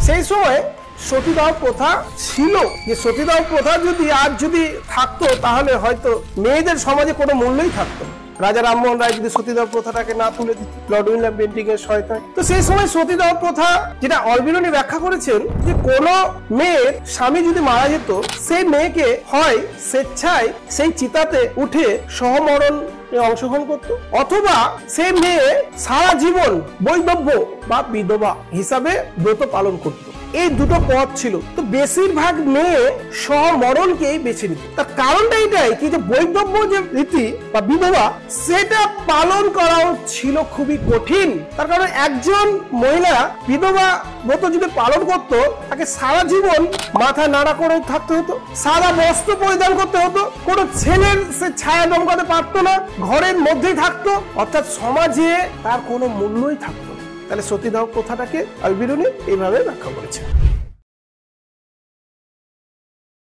সেই সময় সতীদাহ প্রথা ছিল, যে সতীদাহ প্রথা যদি আজ যদি থাকতো তাহলে হয়তো মেয়েদের সমাজে কোনো মূল্যই থাকতো। রাজা রামমোহন রায় যদি সতীদাহ প্রথাটাকে না তুলে দিত লর্ড উইলিয়াম বেন্টিং এর সহায়তায়, তো সেই সময় সতীদাহ প্রথা যেটা অলবিরুনি ব্যাখ্যা করেছেন যে কোনো মেয়ের স্বামী যদি মারা যেত সেই মেয়েকে হয় স্বেচ্ছায় সেই চিতাতে উঠে সহমরণ অংশগ্রহণ করত, অথবা সেই মেয়ে সারা জীবন বৈধব্য বা বিধবা হিসাবে ব্রত পালন করত। এই দুটো পথ ছিল, তো বেশিরভাগ মেয়ে সহমরণকেই বেছে নিত। তার কারণটা এটাই কি যে বৈধব্য যে রীতি বা বিধবা সেটা পালন করা ছিল খুবই কঠিন। তার কারণ একজন মহিলা বিধবা ব্রত যদি পালন করত তাকে সারা জীবন মাথা নাড়া করে থাকতে হতো, সাদা বস্ত্র পরিধান করতে হতো, কোনো ছেলের সে ছায়া দমকাতে পারতো না, ঘরের মধ্যেই থাকতো, অর্থাৎ সমাজে তার কোনো মূল্যই থাকতো না। তাহলে সতীদাহ প্রথাটাকে অলবিরুনি এইভাবে ব্যাখ্যা করেছে।